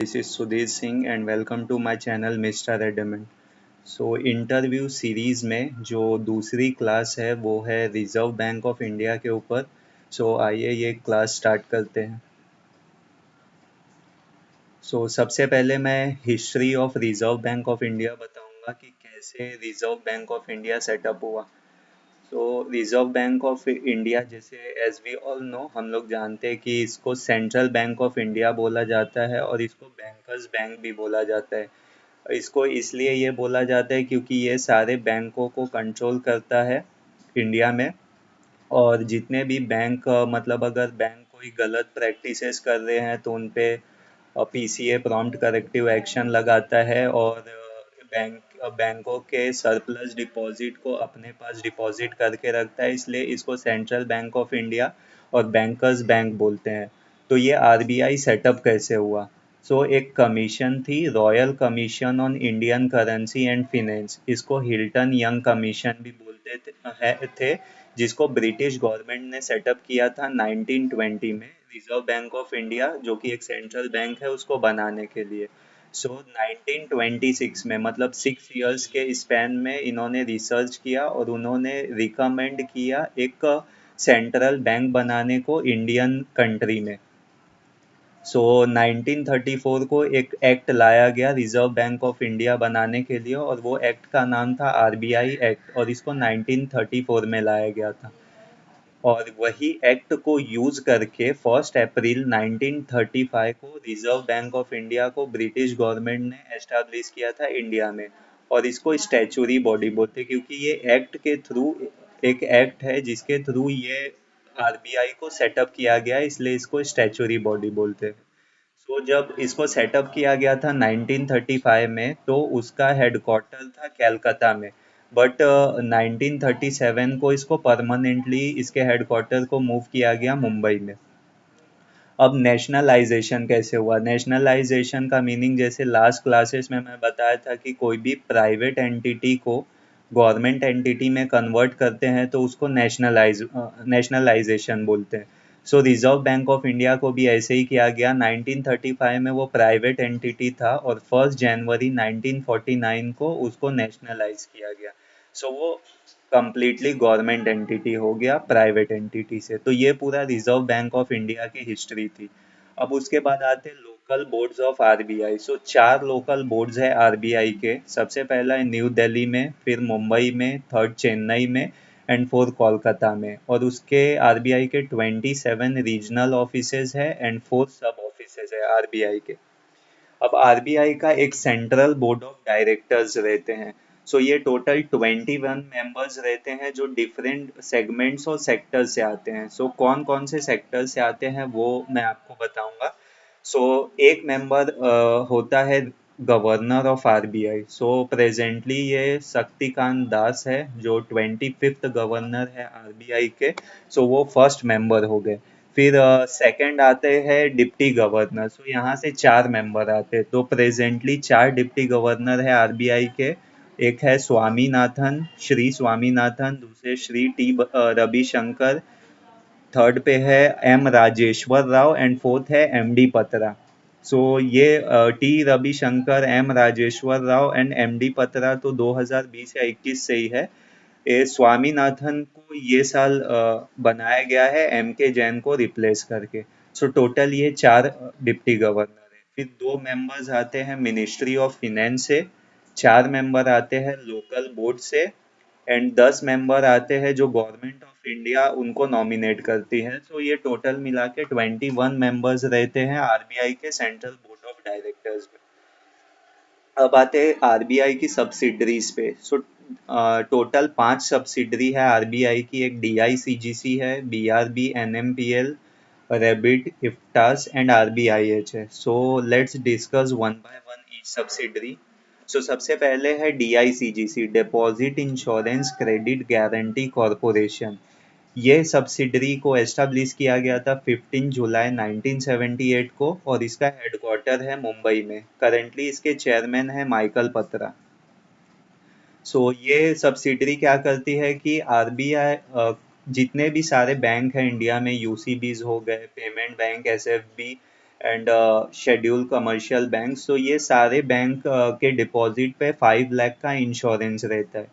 This is Sudhir Singh and welcome to my channel Mr. Redmond. Interview series में जो दूसरी class है वो है रिज़र्व बैंक ऑफ इंडिया के ऊपर। आइए ये क्लास स्टार्ट करते हैं। सबसे पहले मैं history of reserve bank of India बताऊंगा कि कैसे reserve bank of India setup हुआ। रिज़र्व बैंक ऑफ इंडिया जैसे एज वी ऑल नो हम लोग जानते हैं कि इसको सेंट्रल बैंक ऑफ इंडिया बोला जाता है और इसको बैंकर्स बैंक भी बोला जाता है। इसको इसलिए ये बोला जाता है क्योंकि ये सारे बैंकों को कंट्रोल करता है इंडिया में। और जितने भी बैंक मतलब अगर बैंक कोई गलत प्रैक्टिसेस कर रहे हैं तो उन पे पीसीए प्रॉम्प्ट करेक्टिव एक्शन लगाता है और बैंकों के सरप्लस डिपॉजिट को अपने पास डिपॉजिट करके रखता है, इसलिए इसको सेंट्रल बैंक ऑफ इंडिया और बैंकर्स बैंक बोलते हैं। तो ये आरबीआई सेटअप कैसे हुआ? एक कमीशन थी, royal commission on Indian currency and finance, इसको हिल्टन यंग कमीशन भी बोलते थे, जिसको ब्रिटिश गवर्नमेंट ने सेटअप किया था 1920 में रिजर्व बैंक ऑफ इंडिया जो कि एक सेंट्रल बैंक है उसको बनाने के लिए। 1926 में मतलब 6 इयर्स के स्पैन में इन्होंने रिसर्च किया और उन्होंने रिकमेंड किया एक सेंट्रल बैंक बनाने को इंडियन कंट्री में। 1934 को एक एक्ट लाया गया रिजर्व बैंक ऑफ इंडिया बनाने के लिए और वो एक्ट का नाम था आरबीआई एक्ट और इसको 1934 में लाया गया था। और वही एक्ट को यूज करके 1 अप्रैल 1935 को रिजर्व बैंक ऑफ इंडिया को ब्रिटिश गवर्नमेंट ने एस्टैब्लिश किया था इंडिया में। और इसको स्टैचूरी बॉडी बोलते हैं क्योंकि ये एक्ट के थ्रू एक एक्ट है जिसके थ्रू ये आरबीआई को सेटअप किया गया है, इसलिए इसको स्टैचूरी बॉडी बोलते हैं। जब इसको सेटअप किया गया था 1935 में तो उसका हेडक्वार्टर था कलकत्ता में। बट 1937 को इसको परमानेंटली इसके हेडक्वार्टर को मूव किया गया मुंबई में। अब नेशनलाइजेशन कैसे हुआ? नेशनलाइजेशन का मीनिंग जैसे लास्ट क्लासेस में मैं बताया था कि कोई भी प्राइवेट एंटिटी को गवर्नमेंट एंटिटी में कन्वर्ट करते हैं तो उसको नेशनलाइजेशन बोलते हैं। रिजर्व बैंक ऑफ इंडिया को भी ऐसे ही किया गया। 1935 में वो प्राइवेट एंटिटी था और 1 जनवरी 1949 को उसको नेशनलाइज किया गया। वो कंप्लीटली गवर्नमेंट एंटिटी हो गया प्राइवेट एंटिटी से। तो ये पूरा रिजर्व बैंक ऑफ इंडिया की हिस्ट्री थी। अब उसके बाद आते हैं local boards of RBI. 4 local boards है आरबीआई के। सबसे पहला है न्यू दिल्ली में, फिर मुंबई में, थर्ड चेन्नई में एंड फोर्थ कोलकाता में। और उसके आरबीआई के 27 रीजनल ऑफिसेज है एंड 4 सब ऑफिसेज है आरबीआई के। अब आरबीआई का एक सेंट्रल बोर्ड ऑफ डायरेक्टर्स रहते हैं। ये टोटल 21 मेंबर्स रहते हैं जो डिफरेंट सेगमेंट्स और सेक्टर से आते हैं। कौन कौन से सेक्टर से आते हैं वो मैं आपको बताऊंगा। एक मेंबर होता है गवर्नर ऑफ आरबीआई। प्रेजेंटली ये शक्तिकांत दास है जो 25th गवर्नर है आरबीआई के। वो फर्स्ट मेंबर हो गए। फिर सेकंड आते हैं डिप्टी गवर्नर। यहाँ से 4 मेंबर आते हैं। तो प्रेजेंटली 4 डिप्टी गवर्नर है आरबीआई के। एक है स्वामीनाथन, श्री स्वामीनाथन, दूसरे श्री रविशंकर, थर्ड पे है M Rajeshwar Rao and fourth है एमडी पत्रा। ये T Ravishankar, M Rajeshwar Rao and MD Patra तो 2020 या 21 से ही है। स्वामीनाथन को ये साल बनाया गया है एम के जैन को रिप्लेस करके। टोटल ये 4 डिप्टी गवर्नर है। फिर 2 मेंबर्स आते हैं मिनिस्ट्री ऑफ फिनेंस से, 4 मेंबर आते हैं लोकल बोर्ड से एंड 10 मेंबर आते हैं जो गवर्नमेंट ऑफ इंडिया उनको नॉमिनेट करती है। ये टोटल मिला के 21 मेंबर्स रहते हैं आरबीआई के सेंट्रल बोर्ड ऑफ डायरेक्टर्स में। अब आते हैं आरबीआई की सब्सिडरीज पे। टोटल 5 सब्सिडरी है आरबीआई की। एक डीआईसीजीसी है, बीआरबी, एनएमपीएल, रेबिट, इफ्टास एंड आरबीआईएच है। Let's discuss one by one each subsidiary. सबसे पहले है DICGC, deposit insurance credit guarantee corporation. ये सब्सिडरी को एस्टेब्लिश किया गया था 15 जुलाई 1978 को और इसका हेडक्वार्टर है मुंबई में। करंटली इसके चेयरमैन है माइकल पत्रा। ये सब्सिडरी क्या करती है कि आरबीआई जितने भी सारे बैंक हैं इंडिया में, यूसीबीज हो गए, payment bank, SFB and schedule commercial bank. So ये सारे बैंक के डिपॉजिट पे 5 लाख का इंश्योरेंस रहता है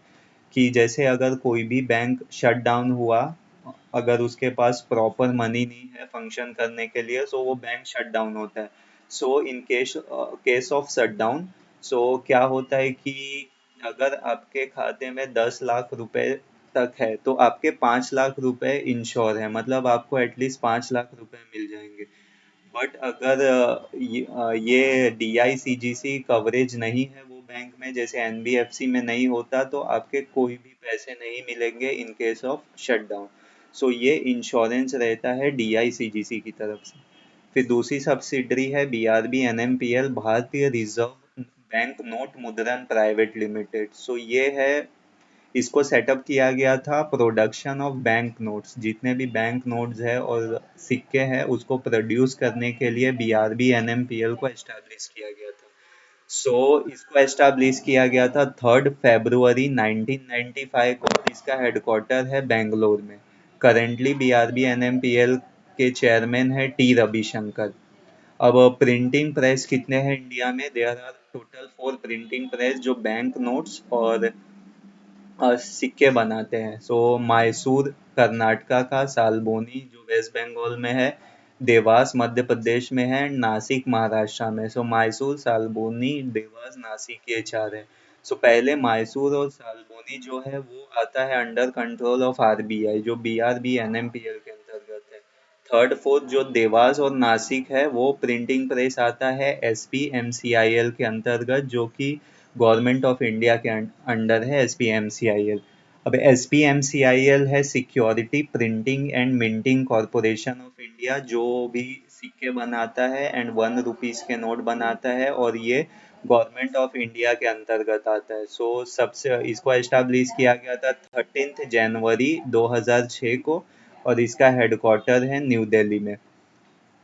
कि जैसे अगर कोई भी बैंक शट डाउन हुआ, अगर उसके पास प्रॉपर मनी नहीं है फंक्शन करने के लिए, सो वो बैंक शट डाउन होता है। So in case of shut down, so क्या होता है कि अगर आपके खाते में 10 लाख रुपए तक है तो आपके 5 लाख रुपए इंश्योर है, मतलब आपको एटलीस्ट 5 लाख रुपए मिल जाएंगे। बट अगर ये DICGC कवरेज नहीं है वो बैंक में, जैसे NBFC में नहीं होता, तो आपके कोई भी पैसे नहीं मिलेंगे इन केस ऑफ शटडाउन। सो ये इंश्योरेंस रहता है DICGC की तरफ से। फिर दूसरी सब्सिडरी है BRB NMPL, भारतीय रिजर्व बैंक नोट मुद्रण प्राइवेट लिमिटेड। सो ये है, इसको सेटअप किया गया था प्रोडक्शन ऑफ बैंक नोट्स, जितने भी बैंक नोट्स है और सिक्के हैं उसको प्रोड्यूस करने के लिए BRB NMPL को एस्टैब्लिश किया गया था। सो इसको एस्टैब्लिश किया गया था 3 फरवरी 1995 को, और इसका हेडक्वार्टर है बेंगलोर में। करेंटली BRB NMPL के चेयरमैन है T. रविशंकर। अब प्रिंटिंग प्रेस कितने हैं इंडिया में? There are total 4 printing press जो बैंक नोट्स और सिक्के बनाते हैं। सो मैसूर कर्नाटका का, सालबोनी जो वेस्ट बंगाल में है, देवास मध्य प्रदेश में है, नासिक महाराष्ट्र में। सो मैसूर, सालबोनी, देवास, नासिक, ये चार है। सो पहले मैसूर और सालबोनी जो है वो आता है अंडर कंट्रोल ऑफ RBI, जो BRB NMPL के अंतर्गत है। थर्ड फोर्थ जो देवास और नासिक है वो प्रिंटिंग प्रेस आता है SPMCIL के अंतर्गत, जो कि गवर्नमेंट ऑफ इंडिया के अंडर है SPMCIL। अब SPMCIL है security printing and minting corporation of India, जो भी सिक्के बनाता है एंड 1 रुपीज के नोट बनाता है, और ये गवर्नमेंट ऑफ इंडिया के अंतर्गत आता है। सो सबसे इसको एस्टैब्लिश किया गया था 13 जनवरी 2006 को, और इसका हेडक्वार्टर है न्यू दिल्ली में।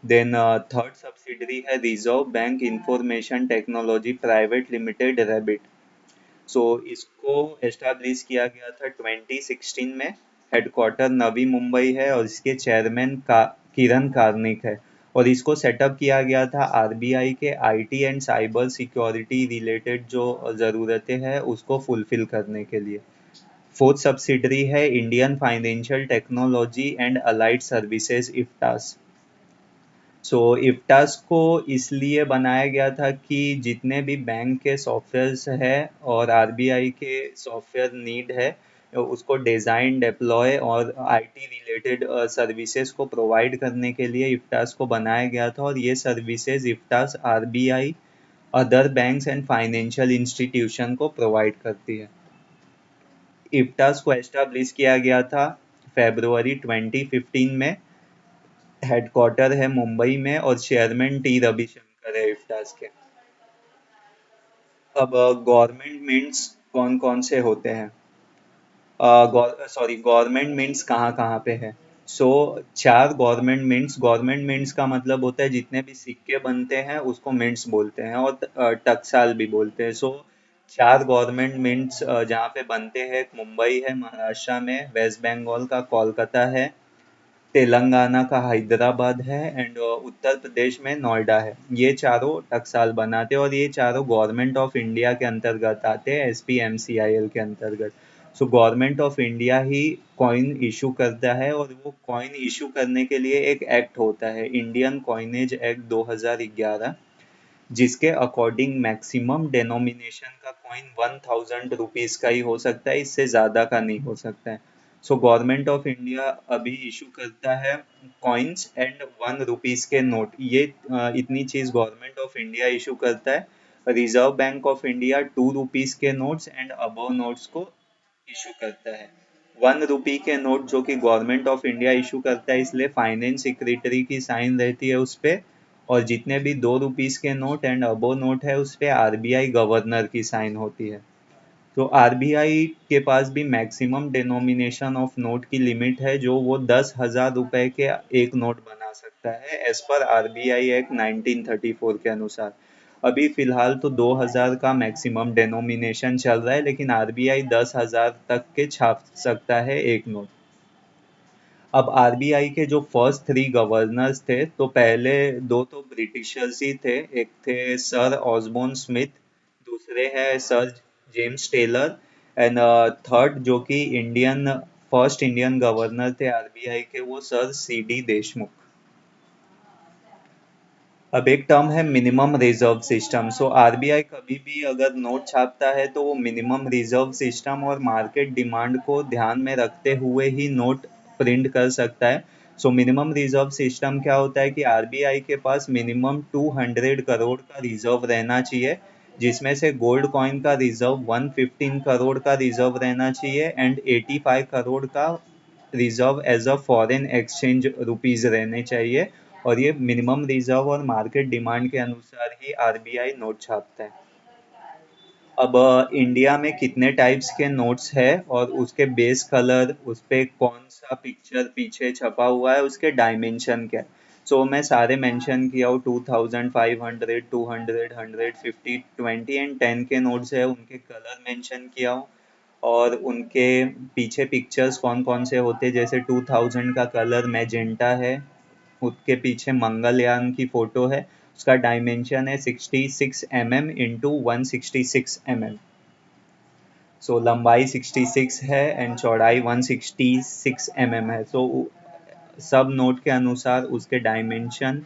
देन थर्ड सब्सिडरी है Reserve Bank Information Technology Private Limited, ReBIT. So इसको एस्टैब्लिश किया गया था 2016 में। हेडक्वार्टर नवी मुंबई है और इसके चेयरमैन का किरण कार्निक है। और इसको सेटअप किया गया था RBI के IT and cyber security related जो ज़रूरतें हैं उसको फुलफिल करने के लिए। फोर्थ सब्सिडरी है Indian Financial Technology and Allied Services, IFTAS. So IFTAS को इसलिए बनाया गया था कि जितने भी बैंक के सॉफ्टवेयर्स है और RBI के सॉफ्टवेयर नीड है, उसको डिज़ाइन, डिप्लॉय और IT रिलेटेड सर्विसेज को प्रोवाइड करने के लिए इफ्टास को बनाया गया था। और ये services IFTAS RBI, other banks and financial institution को प्रोवाइड करती है। इफ्टास को एस्टैब्लिश किया गया था फरवरी 2015 में। हेडक्वार्टर है मुंबई में और चेयरमैन T. रविशंकर है इफ्टास के। अब गवर्नमेंट मीन्स कौन कौन से होते हैं? सॉरी, गवर्नमेंट मीन्स कहाँ कहाँ पे है? सो चार गवर्नमेंट मीन्स का मतलब होता है जितने भी सिक्के बनते हैं उसको मिंट्स बोलते हैं, और टकसाल भी बोलते हैं। सो चार गवर्नमेंट मिंट्स जहाँ पे बनते हैं, एक मुंबई है महाराष्ट्र में, वेस्ट बंगाल का कोलकाता है, तेलंगाना का हैदराबाद है, एंड उत्तर प्रदेश में नोएडा है। ये चारों टकसाल बनाते हैं और ये चारों गवर्नमेंट ऑफ इंडिया के अंतर्गत आते हैं, SPMCIL के अंतर्गत। So government of India he coin issue करता है, और वो कॉइन इशू करने के लिए एक एक्ट होता है, इंडियन कॉइनेज एक्ट 2011, जिसके अकॉर्डिंग मैक्सिमम डेनोमिनेशन का कॉइन 1000 रुपीज का ही हो सकता है, इससे ज़्यादा का नहीं हो सकता है। सो गवर्नमेंट ऑफ इंडिया अभी इशू करता है कॉइन्स एंड 1 रुपीज के नोट, ये इतनी चीज़ गवर्नमेंट ऑफ इंडिया इशू करता है। Reserve bank of India 2 rupees के नोट्स एंड अबव नोट्स को इशू करता है। 1 रुपी के नोट जो कि गवर्नमेंट ऑफ इंडिया इशू करता है, इसलिए फाइनेंस सेक्रेटरी की साइन रहती है उस पे। और जितने भी 2 रुपीज के नोट एंड अबो नोट है उस पे RBI गवर्नर की साइन होती है। तो RBI के पास भी मैक्सिमम डिनोमिनेशन ऑफ नोट की लिमिट है, जो वो 10,000 रुपए के एक नोट बना सकता है, एज पर RBI एक्ट 1934 के अनुसार। अभी फिलहाल तो 2000 का मैक्सिमम डिनोमिनेशन चल रहा है, लेकिन RBI 10,000 तक के छाप सकता है एक नोट। अब आरबीआई के जो फर्स्ट थ्री गवर्नर्स थे, तो पहले दो तो ब्रिटिशर्स ही थे। एक थे सर ऑसबोर्न स्मिथ, दूसरे हैं sir James Taylor, and third जो कि फर्स्ट इंडियन गवर्नर थे आरबीआई के, वो सर सीडी देशमुख। अब एक टर्म है minimum reserve system. So RBI कभी भी अगर नोट छापता है तो वो मिनिमम रिजर्व सिस्टम और मार्केट डिमांड को ध्यान में रखते हुए ही नोट प्रिंट कर सकता है। सो मिनिमम रिजर्व सिस्टम क्या होता है कि आरबीआई के पास मिनिमम 200 करोड़ का रिजर्व रहना चाहिए, जिसमें से गोल्ड कॉइन का रिजर्व 115 करोड़ का रिजर्व रहना चाहिए, एंड 85 करोड़ का reserve as a foreign exchange rupees रहने चाहिए। और ये मिनिमम रिजर्व और मार्केट डिमांड के अनुसार ही आरबीआई नोट छापता है। अब इंडिया में कितने टाइप्स के नोट्स है और उसके बेस कलर, उस पे कौन सा पिक्चर पीछे छपा हुआ है, उसके डायमेंशन क्या है, सो मैं सारे मेंशन किया हूँ। 2000, 500, 200, 150, 20 एंड 10 के नोट्स है, उनके कलर मेंशन किया हूँ। और उनके पीछे पिक्चर्स कौन कौन से होते हैं, जैसे 2000 का कलर मैजेंटा है, उसके पीछे मंगलयान की फोटो है, उसका डायमेंशन है 66 mm इंटू 166 mm। सो लंबाई 66 है एंड चौड़ाई 166 mm है। सो सब नोट के अनुसार उसके डायमेंशन,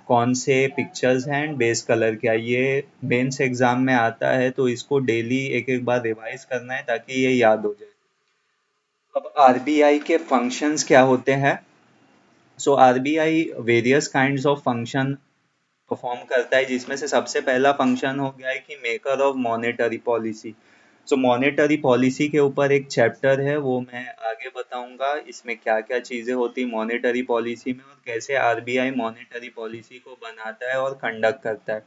कौन से पिक्चर्स हैं एंड बेस कलर क्या है। ये मेंस एग्जाम में आता है, तो इसको डेली एक एक बार रिवाइज करना है ताकि ये याद हो जाए। अब आरबीआई के फंक्शंस क्या होते हैं। So RBI various kinds of function perform करता है, जिसमें से सबसे पहला फंक्शन हो गया है कि maker of monetary policy. So monetary policy के ऊपर एक चैप्टर है, वो मैं आगे बताऊंगा इसमें क्या क्या चीज़ें होती मॉनेटरी पॉलिसी में, और कैसे आरबीआई मॉनेटरी पॉलिसी को बनाता है और कंडक्ट करता है।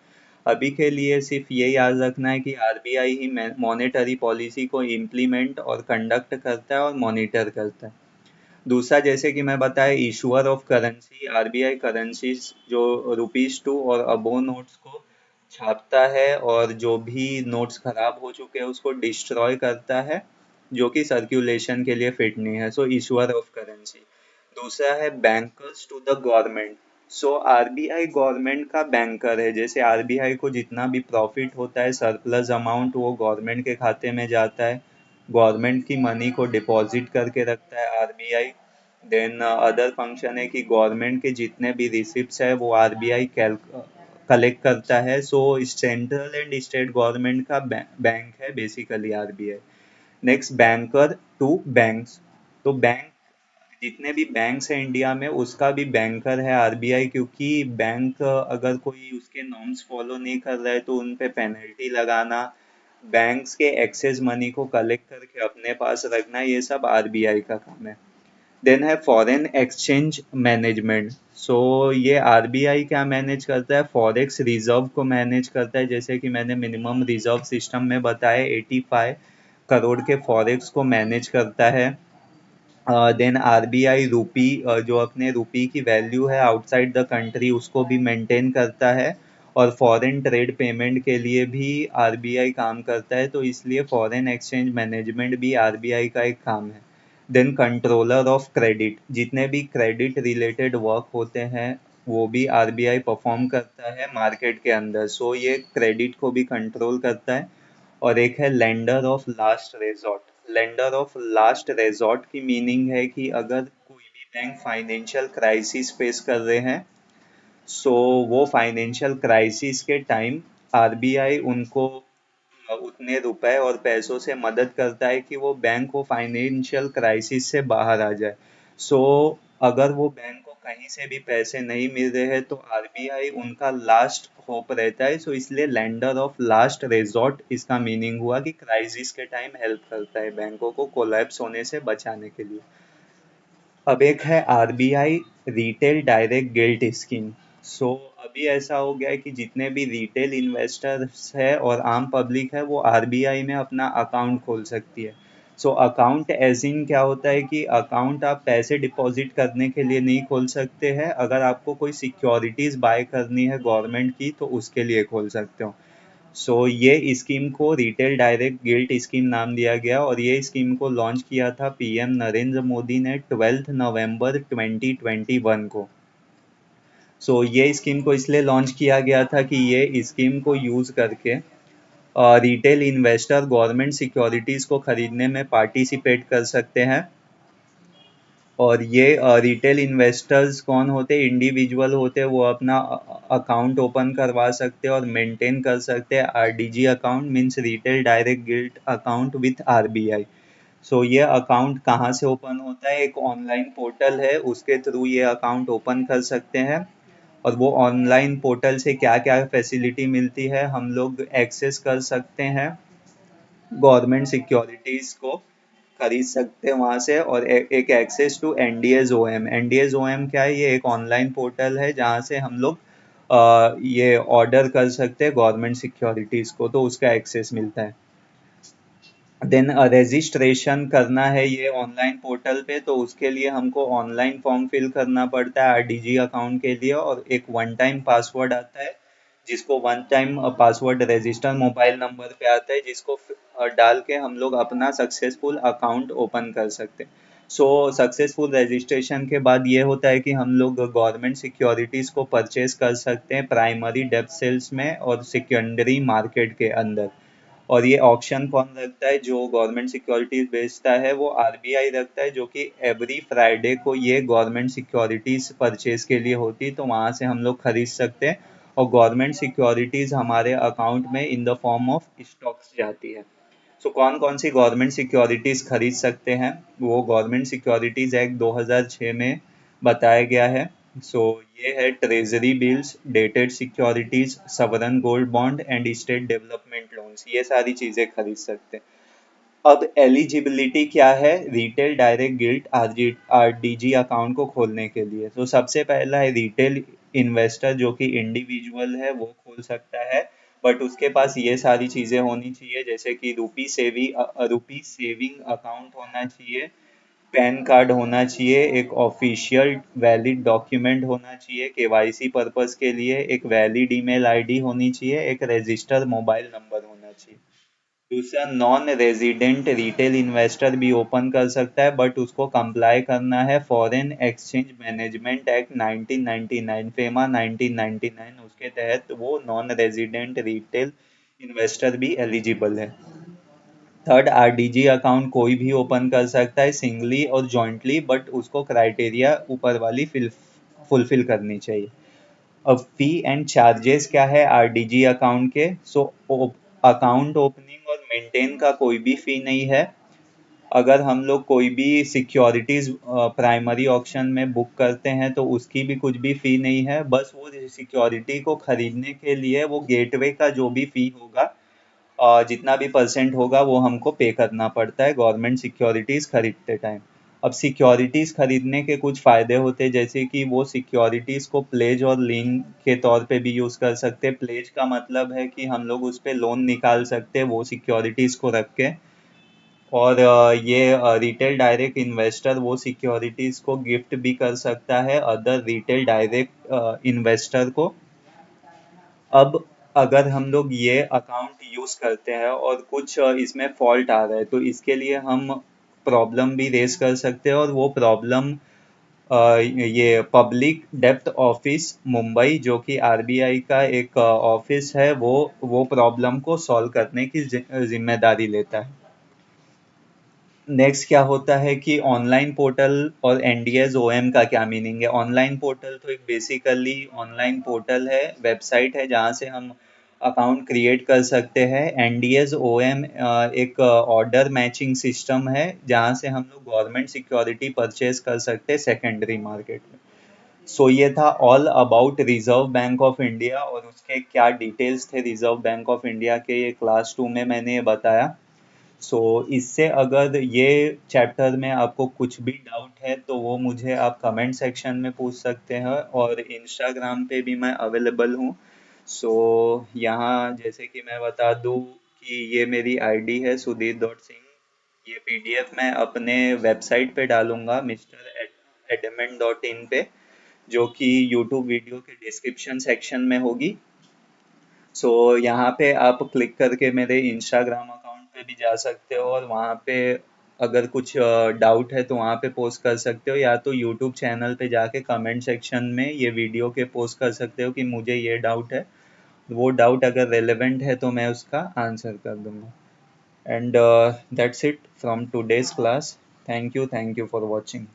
अभी के लिए सिर्फ ये याद रखना है कि आरबीआई ही मॉनेटरी पॉलिसी को इम्प्लीमेंट और कंडक्ट करता है और मॉनिटर करता है। दूसरा, जैसे कि मैं बताया, issuer of currency, RBI currencies जो रुपीज 2 और अबो नोट्स को छापता है, और जो भी नोट्स खराब हो चुके हैं उसको डिस्ट्रॉय करता है, जो कि सर्कुलेशन के लिए फिट नहीं है। So issuer of currency. दूसरा है bankers to the government. So RBI government का बैंकर है। जैसे आरबीआई को जितना भी प्रॉफिट होता है, सरप्लस अमाउंट, वो गवर्नमेंट के खाते में जाता है। गवर्नमेंट की मनी को डिपॉजिट करके रखता है आरबीआई। देन अदर फंक्शन है कि गवर्नमेंट के जितने भी रिसिप्ट्स है वो आरबीआई कलेक्ट करता है। So central and state government का बैंक है basically RBI. Next, banker to banks. तो बैंक, जितने भी बैंक्स हैं इंडिया में, उसका भी बैंकर है आरबीआई, क्योंकि बैंक अगर कोई उसके नॉर्म्स फॉलो नहीं कर रहा है तो उन पे पेनल्टी लगाना, बैंक्स के एक्सेस मनी को कलेक्ट करके अपने पास रखना, ये सब आरबीआई का काम है। देन है फॉरेन एक्सचेंज मैनेजमेंट। सो ये आरबीआई क्या मैनेज करता है, फॉरेक्स रिजर्व को मैनेज करता है। जैसे कि मैंने मिनिमम रिजर्व सिस्टम में बताया, 85 करोड़ के फॉरेक्स को मैनेज करता है। देन आरबीआई रूपी, जो अपने रूपी की वैल्यू है आउटसाइड द कंट्री, उसको भी मेंटेन करता है। और फॉरेन ट्रेड पेमेंट के लिए भी आरबीआई काम करता है, तो इसलिए फॉरेन एक्सचेंज मैनेजमेंट भी आरबीआई का एक काम है। देन कंट्रोलर ऑफ क्रेडिट, जितने भी क्रेडिट रिलेटेड वर्क होते हैं वो भी आरबीआई परफॉर्म करता है मार्केट के अंदर। सो ये क्रेडिट को भी कंट्रोल करता है। और एक है lender of last resort. Lender of last resort की मीनिंग है कि अगर कोई भी बैंक फाइनेंशियल क्राइसिस फेस कर रहे हैं, सो वो फाइनेंशियल क्राइसिस के टाइम आरबीआई उनको उतने रुपए और पैसों से मदद करता है कि वो बैंक को फाइनेंशियल क्राइसिस से बाहर आ जाए। सो अगर वो बैंक को कहीं से भी पैसे नहीं मिल रहे हैं तो आरबीआई उनका लास्ट होप रहता है। सो इसलिए लैंडर ऑफ लास्ट रिजॉर्ट इसका मीनिंग हुआ कि क्राइसिस के टाइम हेल्प करता है बैंकों को कोलैप्स होने से बचाने के लिए। अब एक है RBI retail direct gilt scheme. So अभी ऐसा हो गया है कि जितने भी रिटेल इन्वेस्टर्स है और आम पब्लिक है वो आरबीआई में अपना अकाउंट खोल सकती है। सो अकाउंट एज इन क्या होता है कि अकाउंट आप पैसे डिपॉजिट करने के लिए नहीं खोल सकते हैं, अगर आपको कोई सिक्योरिटीज बाय करनी है गवर्नमेंट की तो उसके लिए खोल सकते हो। सो ये स्कीम को रिटेल डायरेक्ट गिल्ट स्कीम नाम दिया गया और ये स्कीम को लॉन्च किया था पीएम नरेंद्र मोदी ने 12 नवंबर 2021 को। सो ये स्कीम को इसलिए लॉन्च किया गया था कि ये स्कीम को यूज़ करके रिटेल इन्वेस्टर गवर्नमेंट सिक्योरिटीज़ को खरीदने में पार्टिसिपेट कर सकते हैं। और ये रिटेल इन्वेस्टर्स कौन होते हैं, इंडिविजुअल होते हैं, वो अपना अकाउंट ओपन करवा सकते हैं और मेंटेन कर सकते हैं RDG account, means retail direct gilt account with RBI. So ये अकाउंट कहाँ से ओपन होता है, एक ऑनलाइन पोर्टल है उसके थ्रू ये अकाउंट ओपन कर सकते हैं। और वो ऑनलाइन पोर्टल से क्या क्या फैसिलिटी मिलती है, हम लोग एक्सेस कर सकते हैं गवर्नमेंट सिक्योरिटीज़ को खरीद सकते हैं वहाँ से। और एक access to NDS OM, NDS OM क्या है, ये एक ऑनलाइन पोर्टल है जहाँ से हम लोग ये ऑर्डर कर सकते हैं गवर्नमेंट सिक्योरिटीज़ को, तो उसका एक्सेस मिलता है। देन रजिस्ट्रेशन करना है ये ऑनलाइन पोर्टल पे, तो उसके लिए हमको ऑनलाइन फॉर्म फिल करना पड़ता है आरडीजी अकाउंट के लिए, और एक वन टाइम पासवर्ड आता है जिसको one time password register mobile number पे आता है, जिसको डाल के हम लोग अपना सक्सेसफुल अकाउंट ओपन कर सकते हैं। सो सक्सेसफुल रजिस्ट्रेशन के बाद ये होता है कि हम लोग गवर्नमेंट सिक्योरिटीज़ को परचेज कर सकते हैं प्राइमरी डेप्थ सेल्स में और सेकेंडरी मार्केट के अंदर। और ये ऑक्शन कौन रखता है, जो गवर्नमेंट सिक्योरिटीज बेचता है वो आरबीआई रखता है, जो कि एवरी फ्राइडे को ये गवर्नमेंट सिक्योरिटीज परचेज के लिए होती है, तो वहाँ से हम लोग खरीद सकते हैं। और गवर्नमेंट सिक्योरिटीज हमारे अकाउंट में in the form of stocks जाती है। सो कौन कौन सी गवर्नमेंट सिक्योरिटीज खरीद सकते हैं, वो गवर्नमेंट सिक्योरिटीज एक्ट 2006 में बताया गया है। सो ये है treasury bills, dated securities, सवरन gold bond and state development loans, ये सारी चीजें खरीद सकते हैं। अब एलिजिबिलिटी क्या है retail direct guilt RDG account को खोलने के लिए, तो सबसे पहला है रिटेल इन्वेस्टर, जो कि इंडिविजुअल है वो खोल सकता है। बट उसके पास ये सारी चीजें होनी चाहिए, जैसे कि रुपी सेविंग अकाउंट होना चाहिए, पैन कार्ड होना चाहिए, एक ऑफिशियल वैलिड डॉक्यूमेंट होना चाहिए केवाईसी पर्पस के लिए, एक वैलिड ईमेल आईडी होनी चाहिए, एक रजिस्टर्ड मोबाइल नंबर होना चाहिए। दूसरा, नॉन रेजिडेंट रिटेल इन्वेस्टर भी ओपन कर सकता है, बट उसको कंप्लाई करना है foreign exchange management act 1999, FEMA 1999, उसके तहत वो नॉन रेजिडेंट रिटेल इन्वेस्टर भी एलिजिबल है। थर्ड, आरडीजी अकाउंट कोई भी ओपन कर सकता है सिंगली और जॉइंटली, बट उसको क्राइटेरिया ऊपर वाली फुलफिल करनी चाहिए। अब फी एंड चार्जेस क्या है आरडीजी अकाउंट के, सो अकाउंट ओपनिंग और मेंटेन का कोई भी फी नहीं है। अगर हम लोग कोई भी सिक्योरिटीज प्राइमरी ऑक्शन में बुक करते हैं तो उसकी भी कुछ भी फी नहीं है, बस वो सिक्योरिटी को खरीदने के लिए वो गेटवे का जो भी फी होगा, जितना भी परसेंट होगा वो हमको पे करना पड़ता है गवर्नमेंट सिक्योरिटीज खरीदते टाइम। अब सिक्योरिटीज खरीदने के कुछ फायदे होते हैं, जैसे कि वो सिक्योरिटीज को प्लेज और लीन के तौर पे भी यूज कर सकते हैं। प्लेज का मतलब है कि हम लोग उस पे लोन निकाल सकते हैं वो सिक्योरिटीज को रख के। और ये रिटेल डायरेक्ट इन्वेस्टर वो सिक्योरिटीज को गिफ्ट भी कर सकता है अदर रिटेल डायरेक्ट इन्वेस्टर को। अब अगर हम लोग ये अकाउंट यूज करते हैं और कुछ इसमें फॉल्ट आ रहा है, तो इसके लिए हम प्रॉब्लम भी रेज कर सकते हैं, और वो प्रॉब्लम ये पब्लिक डेप्थ ऑफिस मुंबई, जो कि आरबीआई का एक ऑफिस है, वो प्रॉब्लम को सॉल्व करने की जिम्मेदारी लेता है। नेक्स्ट क्या होता है कि ऑनलाइन पोर्टल और एनडीएस ओएम का क्या मीनिंग है। ऑनलाइन पोर्टल तो एक बेसिकली ऑनलाइन पोर्टल है, वेबसाइट है जहाँ से हम अकाउंट क्रिएट कर सकते हैं। एनडीएस ओएम एक ऑर्डर मैचिंग सिस्टम है जहाँ से हम लोग गवर्नमेंट सिक्योरिटी परचेज कर सकते हैं सेकेंडरी मार्केट में। सो ये था all about reserve bank of India और उसके क्या डिटेल्स थे रिजर्व बैंक ऑफ इंडिया के, ये क्लास 2 में मैंने ये बताया। सो इससे अगर ये चैप्टर में आपको कुछ भी डाउट है तो वो मुझे आप कमेंट सेक्शन में पूछ सकते हैं, और इंस्टाग्राम पे भी मैं अवेलेबल हूँ। सो यहाँ जैसे कि मैं बता दूँ कि ये मेरी आईडी है सुधीर डॉट सिंह। ये पीडीएफ मैं अपने वेबसाइट पे डालूंगा मिस्टर एडमेंट डॉट इन पे, जो कि यूट्यूब वीडियो के डिस्क्रिप्शन सेक्शन में होगी। सो यहाँ पे आप क्लिक करके मेरे इंस्टाग्राम अकाउंट पे भी जा सकते हो, और वहाँ पे अगर कुछ डाउट है तो वहाँ पे पोस्ट कर सकते हो, या तो यूट्यूब चैनल पे जाके कमेंट सेक्शन में ये वीडियो के पोस्ट कर सकते हो कि मुझे ये डाउट है। वो डाउट अगर रेलेवेंट है तो मैं उसका आंसर कर दूंगा। And that's it from today's class. Thank you for watching.